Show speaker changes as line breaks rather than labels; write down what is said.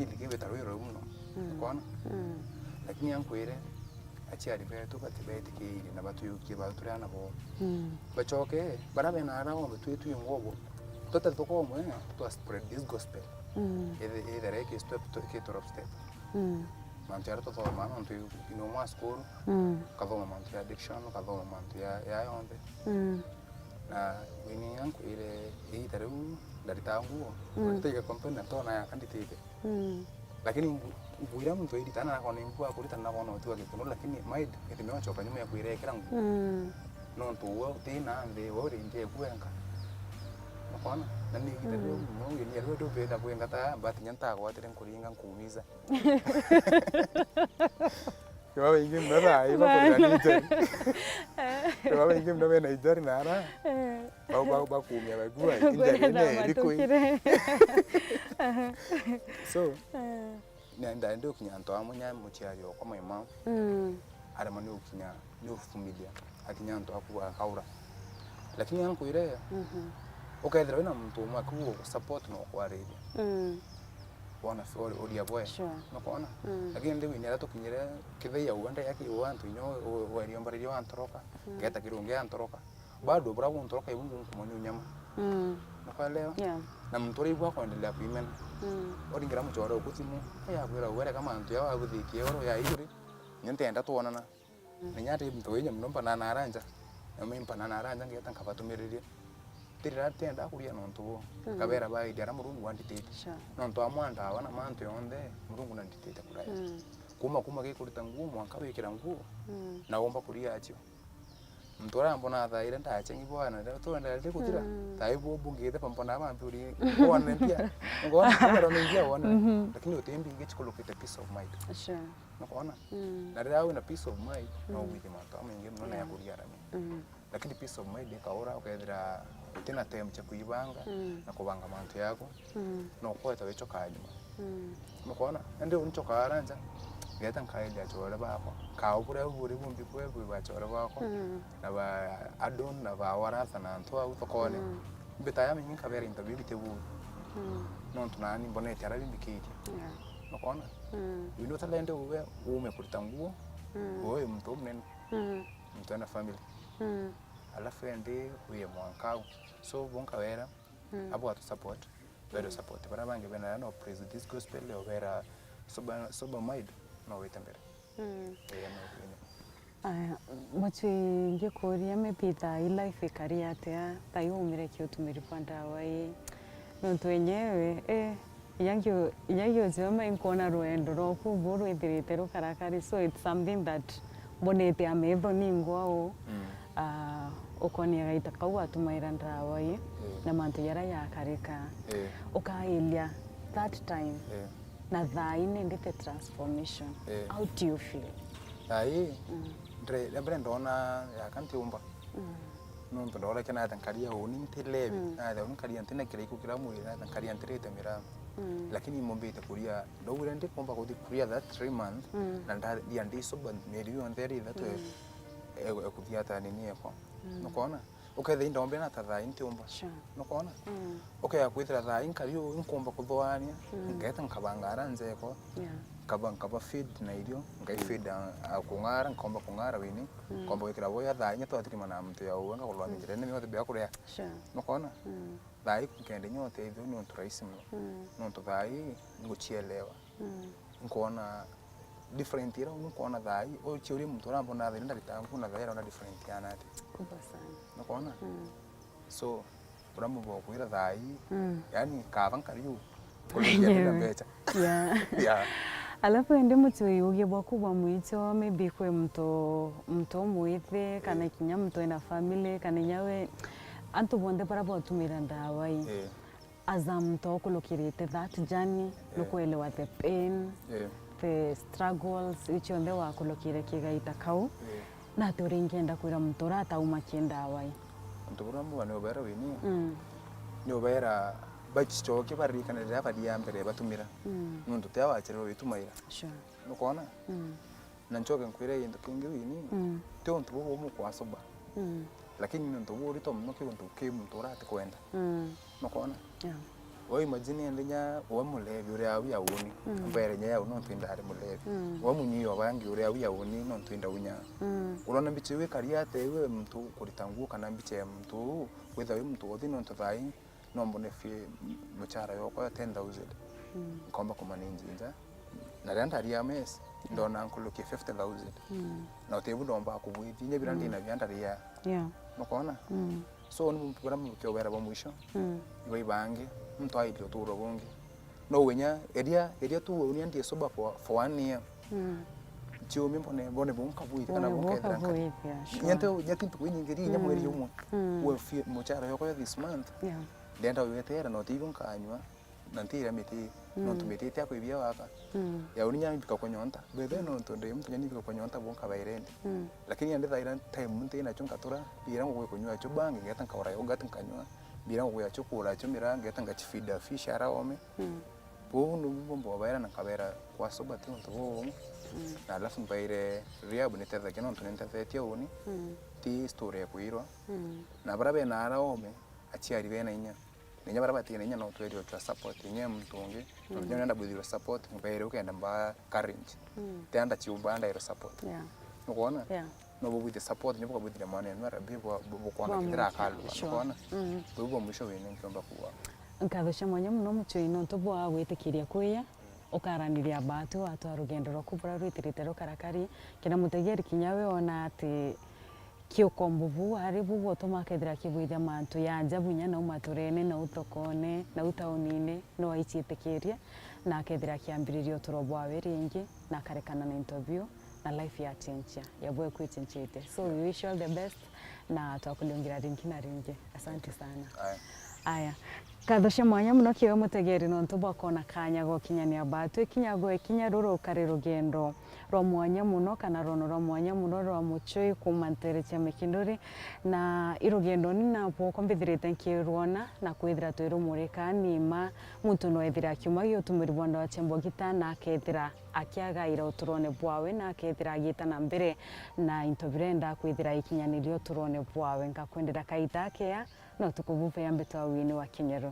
akili kiwe tarwiro muno kona lakini yankwire achiari betu batibeti kiri na batu yuki baturi ana bo bachoke barabe na ara ombe twetu ngobo tota tokomwe to spread this gospel either eke step to ke torop step mantiara to mama onto ino ma school kadoma manti addiction kadoma manti ya onde na wini yankwire itaru dari tangu tega kompena to na kanditike lakini nguira mtu hili tana na kone ngua kulita na kono tu akitono lakini maid itimewa choka nyuma ya kuirekera ngu no tuwa tina nde wori ndiye kuenka nakona nani kitero no yini yaro do beda kuenka ta but nyanta kwa tere nkuringa nkuumiza kwa wingi mnara iba kwa nje kwa wingi mnara na idari nara ba kuumia ba gua indari ne riko so nenda ndio kinyanto amunya muchiari okwa mama ara mani ukinya ni familia akinyanto akwa kaura lakini yangu ile ukaedra wina mtu mwaku support no kwa redi wana fori odia boy no kona lakini ndio ni rato kinyere kitheya uanda yake wantu inyo wali ambari wantoroka geta kirunge antoroka bado bravo ntoroka ibungu kumoni unyama nakwalewa na mtori bwa kuendelea kuimena oringira muchoro ukutimu ya kwira were kama antu yawa guthikie oro ya iguri nyentenda tuonana ninyate mtu wenye mnomba na naranja amempa na naranja ngeta nkabatumirire tirira tenda kuria nontu kabera ba idara murungu wanditete nontu amwanda abana mantu yonde murungu nanditete kuraya kuma gekurita ngumu akabekira ngumu na omba kuria acho mtora mbona thaire ndachengi bwana to ndale kutira taibo bungete pampona bampuri bwana ndia ngona ngara ndia bwana lakini utembi ngechikolokete peace of mind
sure
ngona na rawe na peace of mind no wiki mato aminge mnona ya kuria rame lakini peace of mind ikaora ukaedra tena time cha kuibanga na kubanga mantu yako no kweta wecho kanyuma ngona ndio unchoka aranja geta nkaile achora bako kaubure buri bumbi kwebwe bachora bako na ba adon na ba waratha na ntwa utokone bitaya mingi kabera interview bitebu non tunani bonete arabi bikiti nokona wino talende uwe ume kulitanguo oye mtu mnen mtu na family alafu ende uye mwankao so bonka wera abo atu support better support para bange bena no praise this gospel overa soba mind no wetembere
mwachi ngekuria mepita life ikariate tayo umire kiutumiri panda wai nontu wenyewe yangyo zema inkona ruendo roku buru ithirite rukarakari so it's something that bonete ametho ningwao ukonia gaita kau atumaira ndawai na mantu yara yakarika ukailia that time na thaine ndete transformation how do you feel
ai ndre ndona yakantiumba no ndora kana tankaria oni ntelebi na da unkaria ntene kiriko kiramu na tankaria ntirete mira lakini mombete kuria ndowire ndi komba kodi kuria that 3 months na ndia ndi soba meri on there that ekuthiata nini yako nokona ukethe ndombe na tatha intiumba nokona akwithira tha inkario inkomba kuthwania ngeta nkabangara nzeko kaba feed na irio ngai feed akungara nkomba kungara wini komba wikira boya tha nya twatirima na mtu ya uanga kulwa minjire ni yote bya kuria nokona tha ikende nyote ithio ni untu raisi no ntu tha nguchielewa nkona different ira unukuona thai o chiuri mtu arambona thai ndaritangu na thai na different yana ati
kubwa sana
nakuona so buramu bo kuira thai yani kavankariu kulia mbecha yeah
alafu ende mtu yuge bwakubwa mwito maybe kwe mto muithe kana kinya mtu ina family kana nyawe antu bonde para botumira ndawai azamto kulokirite that journey lokuelewa the pain the struggles which on the wakulokire kigaita kau na turingenda kwira mtora atauma kienda awai
ntubura bane obera wini ni obera bachichoke barikana rya badia mbere batumira nundu tewachero bitumaira
sure
nukona na nchoke nkwire yendo kingi wini te ontu bo mu kwasoba lakini nundu bo rito mno ke ontu ke mtora ate kwenda nukona o imagine ndenya o mulevi uri awi awuni mbere nya yawo no twinda ari mulevi o munyiyo bangi uri awi awuni no twinda unya urona mbiche we kariate we mtu kuritangu kana mbiche mtu whether we mtu othi no tuthai no mbone fie muchara yoko 10,000 komba kumaninji nja na renda ria mes ndona nkuluke 50,000 na utebu ndomba kubwithi nya birandi na byanda ria mukona so ni mpura mukyo wera bamwisho iwe ibange mtu aidyo turo bonge no wenya eria tu uni andi soba for 1 year tio mbone bonka bwithi kana bonka dranka nyante kunyingiri nya mweri umwe we muchara yoko this month ndenda wetera no tivun kanywa nantira miti no tumiti tia kuibia waka ya uninya mbika konyonta bethe no tonde mtu nyani mbika konyonta bonka bairende lakini ande thaira time mtu na chunka tura bira ngwe kunywa cho bangi ngeta nkawara yo ngata nkanywa bira ngwe cho kula cho mira ngeta ngachifida fish ara ome bo no bombo baira na kabera kwa soba tu nto na alafu mbaire riabu ni tetha kino tonde tetha oni ti story ya kuirwa na barabe na ara ome achiari bena inya nenya barabati nenya no twerio twa support nenya mtungi no nenda budiro support mbaire ukenda mba current tenda chiubanda iro support ukona no bubu the support nyoka budira mane no rabi bo kwana kidira kalu ukona bubu mwisho wene nkiomba kuwa
nkadosha mwanya muno muchoino tobo agwitikiria kuya ukaraniria batu atwarugendo rokubura rwitiritero karakari kina mutegeri kinyawe ona ati kiokombuvu ari bubu tomakethira kibwithia mantu yanja bunya na umaturene na utokone na utaunine no aichitekeria na akethira kiambiririo turobwa weringi na karekana na interview na life ya chencha yabwe kwichenchete so we wish you all the best na twakulungira ringi na ringi asante sana aya kadosha mwanya muno kiyo mutegeri no ntuba kona kanya go kinyania batu kinyago ekinya ruro kare rugendo ro mwanya muno kana rono ro mwanya muno ro muchoi kumantere cha mekindori na irugendo ni na poko mbithirite nkirwona na kwithira twiro mureka nima muntu no ethira kiuma gyo tumiri bondo wa chembo gita na akethira akiaga ira uturone bwawe na akethira agita na mbere na intovirenda kwithira ikinyanirio turone bwawe ngakwendera kaita kea no tukuvuve yambe twa wini wa Kinyero